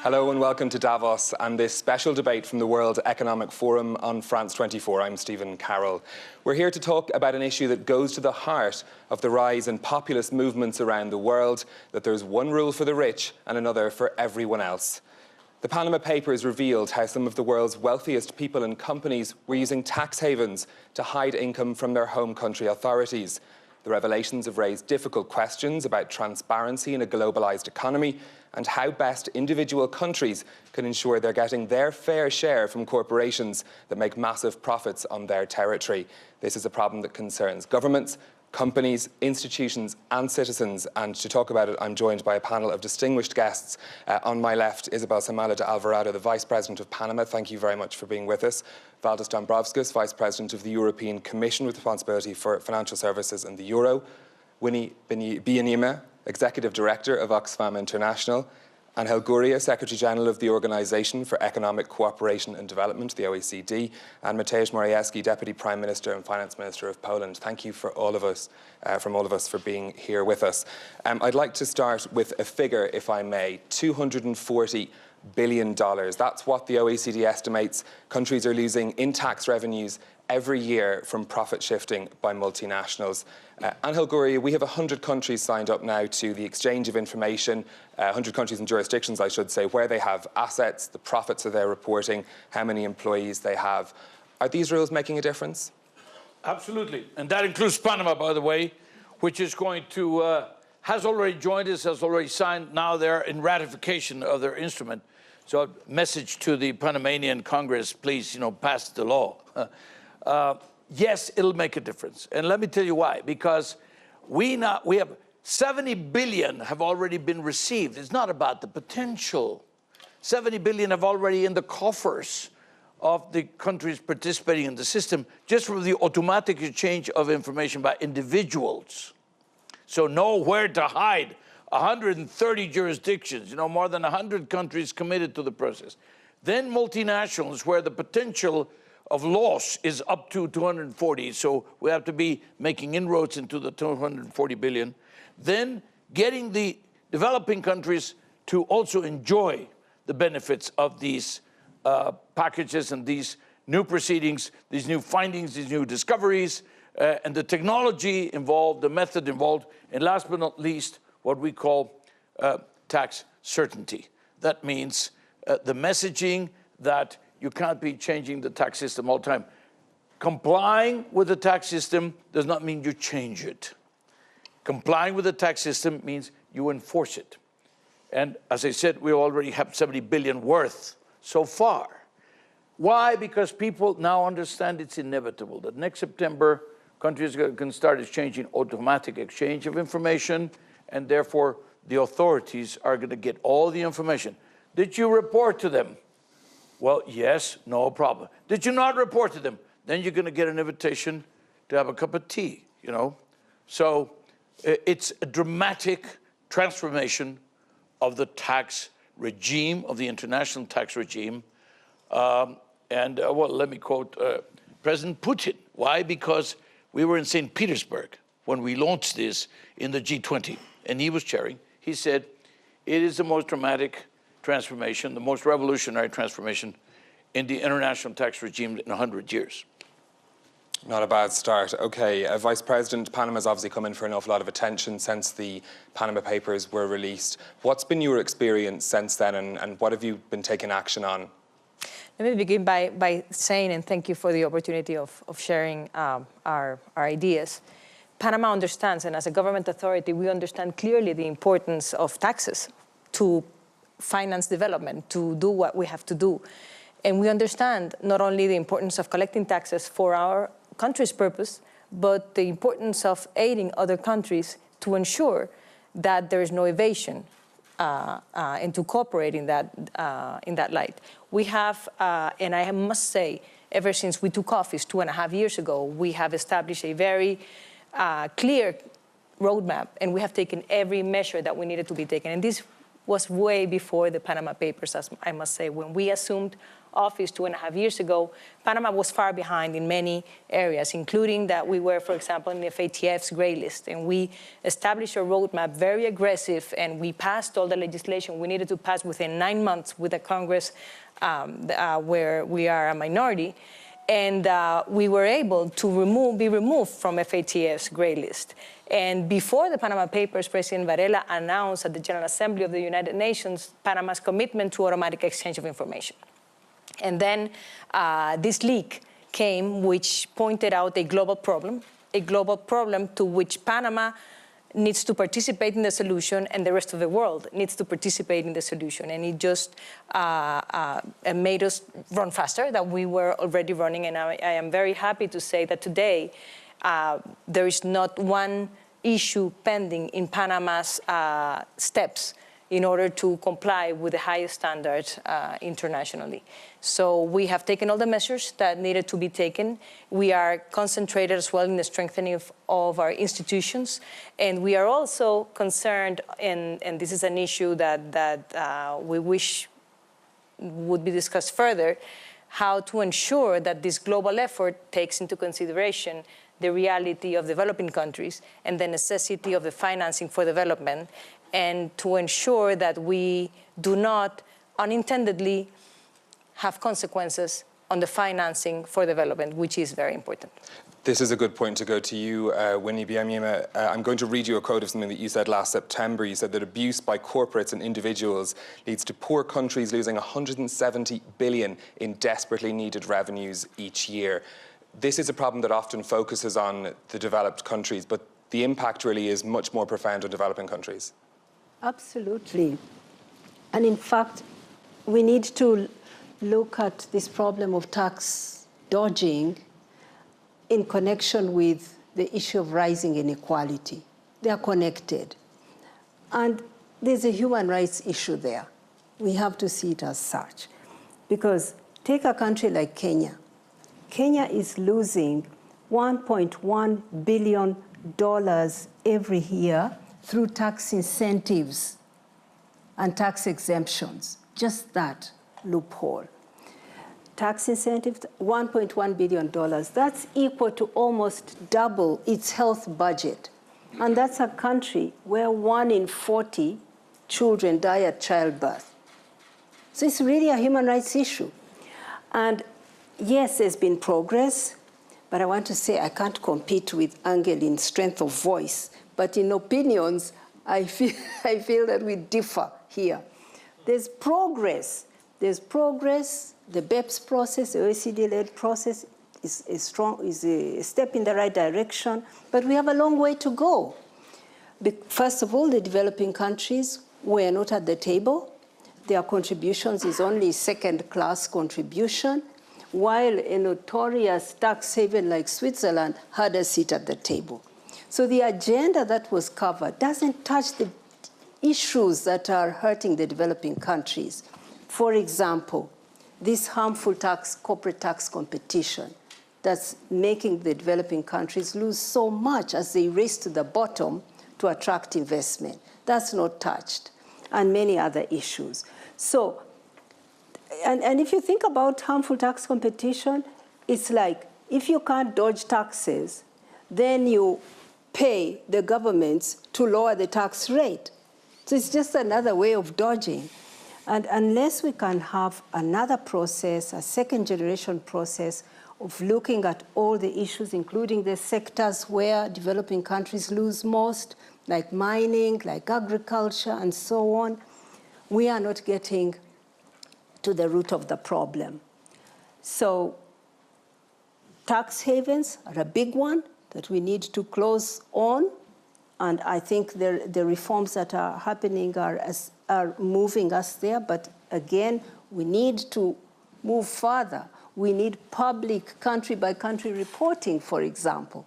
Hello and welcome to Davos and this special debate from the World Economic Forum on France 24. I'm Stephen Carroll. We're here to talk about an issue that goes to the heart of the rise in populist movements around the world, that there's one rule for the rich and another for everyone else. The Panama Papers revealed how some of the world's wealthiest people and companies were using tax havens to hide income from their home country authorities. The revelations have raised difficult questions about transparency in a globalised economy and how best individual countries can ensure they're getting their fair share from corporations that make massive profits on their territory. This is a problem that concerns governments, companies, institutions and citizens. And to talk about it, I'm joined by a panel of distinguished guests. On my left, Isabel Samala de Alvarado, the Vice President of Panama. Thank you very much for being with us. Valdis Dombrovskis, Vice President of the European Commission with responsibility for financial services and the Euro. Winnie Byanyima, Executive Director of Oxfam International. Angel Gurria, Secretary-General of the Organization for Economic Cooperation and Development, the OECD, and Mateusz Morawiecki, Deputy Prime Minister and Finance Minister of Poland. Thank you for all of us, for being here with us. I'd like to start with a figure, if I may, $240 billion. That's what the OECD estimates countries are losing in tax revenues every year from profit shifting by multinationals. Angel Gurria, we have 100 countries signed up now to the exchange of information, 100 countries and jurisdictions, I should say, where they have assets, the profits that they're reporting, how many employees they have. Are these rules making a difference? Absolutely. And that includes Panama, by the way, which is going to, has already joined us, has already signed. Now they're in ratification of their instrument. So a message to the Panamanian Congress, please, pass the law. Yes, it'll make a difference. And let me tell you why. Because we have 70 billion have already been received. It's not about the potential. 70 billion have already in the coffers of the countries participating in the system, just from the automatic exchange of information by individuals. So nowhere to hide. 130 jurisdictions, more than 100 countries committed to the process. Then multinationals, where the potential of loss is up to 240, so we have to be making inroads into the 240 billion. Then getting the developing countries to also enjoy the benefits of these packages and these new proceedings, these new findings, these new discoveries, and the technology involved, the method involved, and last but not least, what we call tax certainty. That means the messaging that you can't be changing the tax system all the time. Complying with the tax system does not mean you change it. Complying with the tax system means you enforce it. And as I said, we already have 70 billion worth so far. Why? Because people now understand it's inevitable that next September, countries can start exchanging automatic exchange of information, and therefore the authorities are going to get all the information. Did you report to them? Well, yes, no problem. Did you not report to them? Then you're going to get an invitation to have a cup of tea, So it's a dramatic transformation of the tax regime, of the international tax regime. Well, let me quote President Putin. Why? Because we were in St. Petersburg when we launched this in the G20, and he was chairing. He said, it is the most dramatic transformation, the most revolutionary transformation in the international tax regime in 100 years. Not a bad start. Okay, Vice President, Panama's obviously come in for an awful lot of attention since the Panama Papers were released. What's been your experience since then, and what have you been taking action on? Let me begin by saying, and thank you for the opportunity of sharing our ideas. Panama understands, and as a government authority, we understand clearly the importance of taxes to finance development, to do what we have to do. And we understand not only the importance of collecting taxes for our country's purpose, but the importance of aiding other countries to ensure that there is no evasion and to cooperate in that light. We have, and I must say, ever since we took office 2.5 years ago, we have established a very clear roadmap, and we have taken every measure that we needed to be taken. And this was way before the Panama Papers, as I must say. When we assumed office 2.5 years ago, Panama was far behind in many areas, including that we were, for example, in the FATF's gray list. And we established a roadmap, very aggressive, and we passed all the legislation we needed to pass within 9 months with a Congress where we are a minority. And we were able to be removed from FATF's gray list. And before the Panama Papers, President Varela announced at the General Assembly of the United Nations Panama's commitment to automatic exchange of information. And then this leak came, which pointed out a global problem to which Panama needs to participate in the solution, and the rest of the world needs to participate in the solution. And it just made us run faster than we were already running. And I am very happy to say that today there is not one issue pending in Panama's steps in order to comply with the highest standards internationally. So we have taken all the measures that needed to be taken. We are concentrated as well in the strengthening of our institutions. And we are also concerned, and this is an issue that we wish would be discussed further, how to ensure that this global effort takes into consideration the reality of developing countries and the necessity of the financing for development, and to ensure that we do not unintendedly have consequences on the financing for development, which is very important. This is a good point to go to you, Winnie Byanyima. I'm going to read you a quote of something that you said last September. You said that abuse by corporates and individuals leads to poor countries losing 170 billion in desperately needed revenues each year. This is a problem that often focuses on the developed countries, but the impact really is much more profound on developing countries. Absolutely. And in fact, we need to look at this problem of tax dodging in connection with the issue of rising inequality. They are connected. And there's a human rights issue there. We have to see it as such. Because take a country like Kenya. Kenya is losing $1.1 billion every year through tax incentives and tax exemptions. Just that loophole. Tax incentives, $1.1 billion. That's equal to almost double its health budget. And that's a country where 1 in 40 children die at childbirth. So it's really a human rights issue. And yes, there's been progress, but I want to say I can't compete with Angel in strength of voice. But in opinions, I feel that we differ here. There's progress. There's progress. The BEPS process, the OECD-led process, is a step in the right direction, but we have a long way to go. First of all, the developing countries were not at the table. Their contributions is only second-class contribution, while a notorious tax haven like Switzerland had a seat at the table. So the agenda that was covered doesn't touch the issues that are hurting the developing countries. For example, this harmful corporate tax competition that's making the developing countries lose so much as they race to the bottom to attract investment. That's not touched, and many other issues. So, and if you think about harmful tax competition, it's like if you can't dodge taxes, then you pay the governments to lower the tax rate. So it's just another way of dodging. And unless we can have another process, a second-generation process of looking at all the issues, including the sectors where developing countries lose most, like mining, like agriculture, and so on, we are not getting to the root of the problem. So tax havens are a big one that we need to close on. And I think the reforms that are happening are moving us there. But again, we need to move further. We need public country-by-country reporting, for example,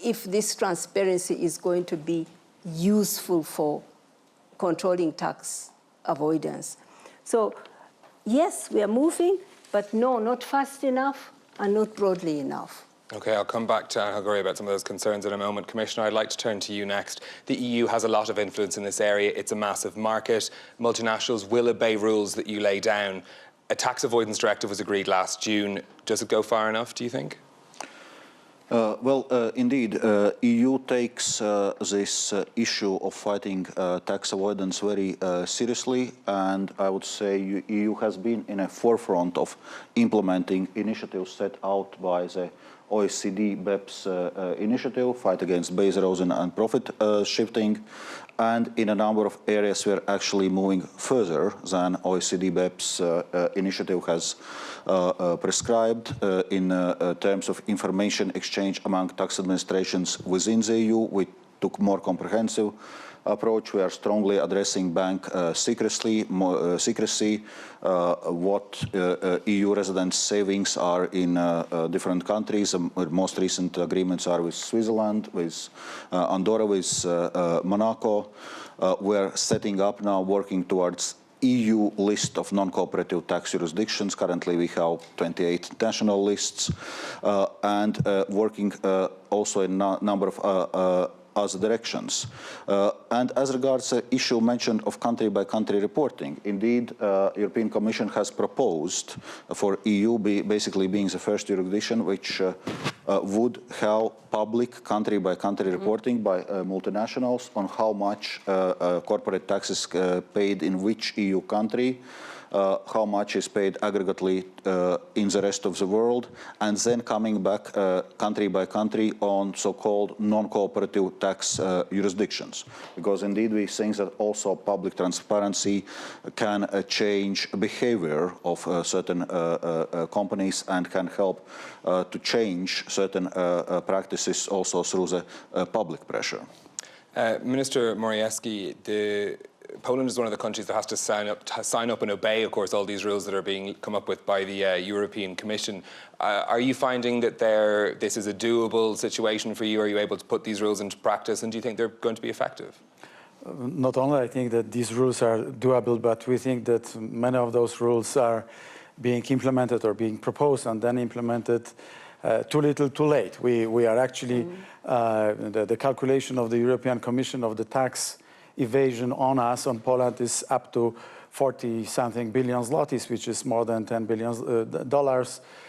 if this transparency is going to be useful for controlling tax avoidance. So yes, we are moving, but no, not fast enough and not broadly enough. OK, I'll come back to Angel Gurria about some of those concerns in a moment. Commissioner, I'd like to turn to you next. The EU has a lot of influence in this area. It's a massive market. Multinationals will obey rules that you lay down. A tax avoidance directive was agreed last June. Does it go far enough, do you think? Indeed, EU takes this issue of fighting tax avoidance very seriously, and I would say EU has been in a forefront of implementing initiatives set out by the OECD BEPS initiative, fight against base erosion and profit shifting, and in a number of areas we're actually moving further than OECD BEPS initiative has prescribed in terms of information exchange among tax administrations within the EU. We took more comprehensive approach. We are strongly addressing bank secrecy, what EU residents' savings are in different countries. Most recent agreements are with Switzerland, with Andorra, with Monaco. We're setting up now, working towards EU list of non-cooperative tax jurisdictions. Currently we have 28 national lists, and working also in a number of other directions. And as regards the issue mentioned of country-by-country reporting, indeed, European Commission has proposed for EU basically being the first jurisdiction which would have public country-by-country reporting by multinationals on how much corporate taxes paid in which EU country, how much is paid aggregately in the rest of the world, and then coming back country by country on so-called non-cooperative tax jurisdictions. Because indeed we think that also public transparency can change behavior of certain companies and can help to change certain practices also through the public pressure. Minister Morawiecki, Poland is one of the countries that has to sign up and obey, of course, all these rules that are being come up with by the European Commission. Are you finding that this is a doable situation for you? Are you able to put these rules into practice, and do you think they're going to be effective? Not only I think that these rules are doable, but we think that many of those rules are being implemented or being proposed and then implemented too little, too late. We are actually, the calculation of the European Commission of the tax evasion on us, on Poland, is up to 40-something billion zlotys, which is more than $10 billion,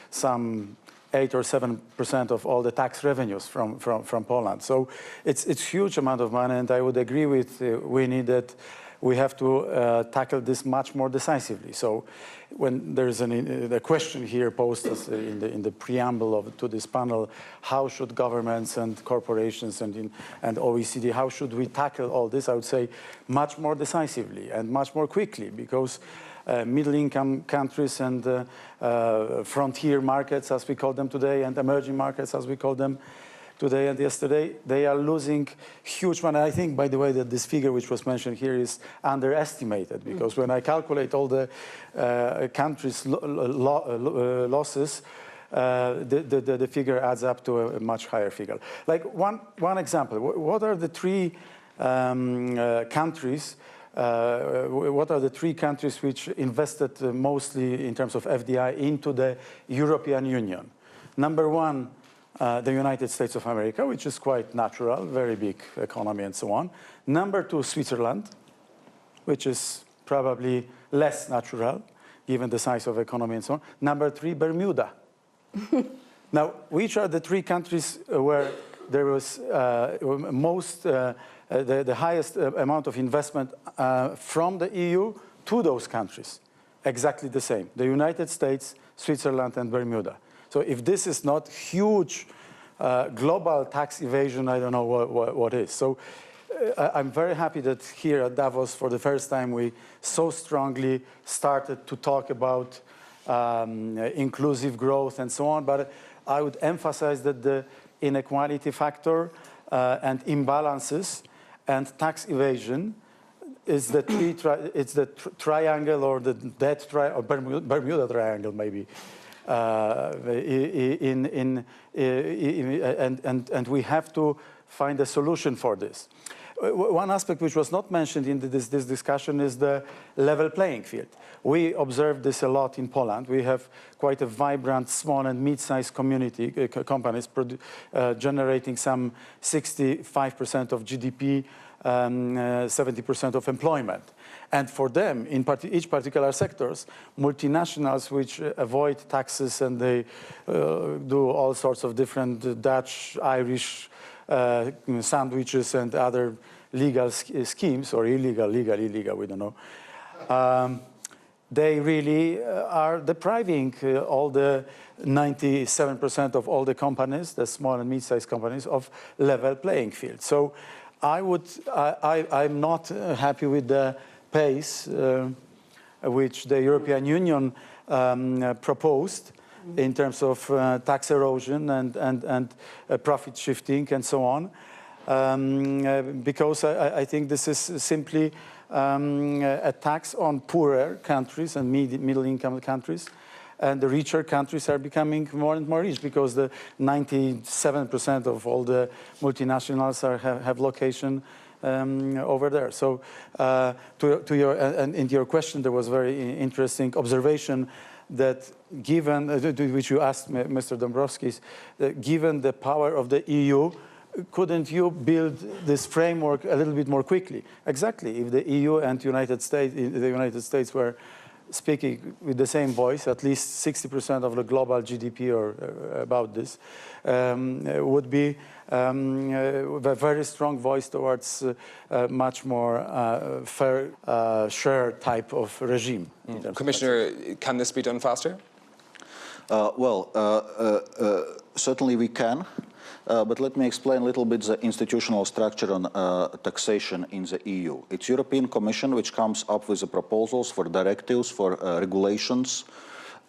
some 8 or 7% of all the tax revenues from Poland. So it's a huge amount of money, and I would agree with Winnie that we have to tackle this much more decisively. So when there's the question here posed in the preamble to this panel, how should governments and corporations and OECD, how should we tackle all this? I would say much more decisively and much more quickly, because middle-income countries and frontier markets, as we call them today, and emerging markets, as we call them today and yesterday, they are losing huge money. I think, by the way, that this figure which was mentioned here is underestimated, because when I calculate all the countries' losses, the figure adds up to a much higher figure. Like one example, what are the three countries which invested mostly in terms of FDI into the European Union? Number one, the United States of America, which is quite natural, very big economy and so on. Number two, Switzerland, which is probably less natural, given the size of economy and so on. Number three, Bermuda. Now, which are the three countries where there was the highest amount of investment from the EU to those countries? Exactly the same. The United States, Switzerland, and Bermuda. So if this is not huge global tax evasion, I don't know what is. So I'm very happy that here at Davos, for the first time, we so strongly started to talk about inclusive growth and so on. But I would emphasize that the inequality factor and imbalances and tax evasion is the triangle, or the dead triangle, or Bermuda Triangle maybe. And we have to find a solution for this. One aspect which was not mentioned in this discussion is the level playing field. We observe this a lot in Poland. We have quite a vibrant small and mid-sized companies generating some 65% of GDP, 70% of employment. And for them, in each particular sectors, multinationals which avoid taxes and they do all sorts of different Dutch, Irish sandwiches and other legal schemes, or illegal, we don't know. They really are depriving all the 97% of all the companies, the small and mid-sized companies, of level playing field. So I'm not happy with the pace which the European Union proposed in terms of tax erosion and profit shifting and so on, because I think this is simply a tax on poorer countries and middle-income countries, and the richer countries are becoming more and more rich because the 97% of all the multinationals have location over there. So in your question, there was a very interesting observation that given, which you asked Mr. Dombrovskis, given the power of the EU, couldn't you build this framework a little bit more quickly? Exactly. If the EU and the United States were speaking with the same voice, at least 60% of the global GDP or about this would be a very strong voice towards a much more fair share type of regime. Commissioner, can this be done faster? Certainly we can. But let me explain a little bit the institutional structure on taxation in the EU. It's European Commission which comes up with the proposals for directives, for regulations,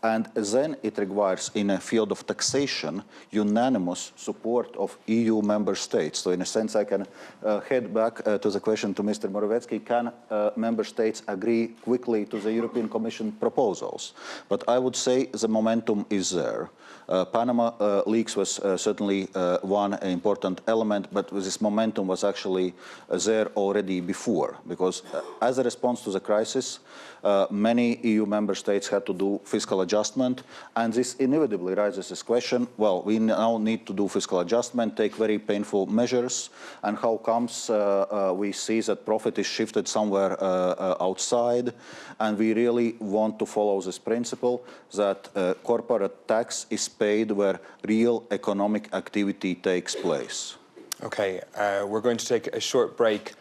and then it requires, in a field of taxation, unanimous support of EU member states. So in a sense, I can head back to the question to Mr. Morawiecki, can member states agree quickly to the European Commission proposals? But I would say the momentum is there. Panama leaks was certainly one important element, but this momentum was actually there already before, because as a response to the crisis, many EU member states had to do fiscal adjustment, and this inevitably raises this question, well, we now need to do fiscal adjustment, take very painful measures, and how comes we see that profit is shifted somewhere outside, and we really want to follow this principle that corporate tax is paid where real economic activity takes place. Okay, we're going to take a short break.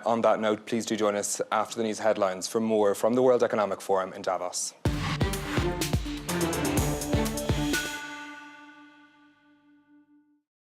On that note, please do join us after the news headlines for more from the World Economic Forum in Davos.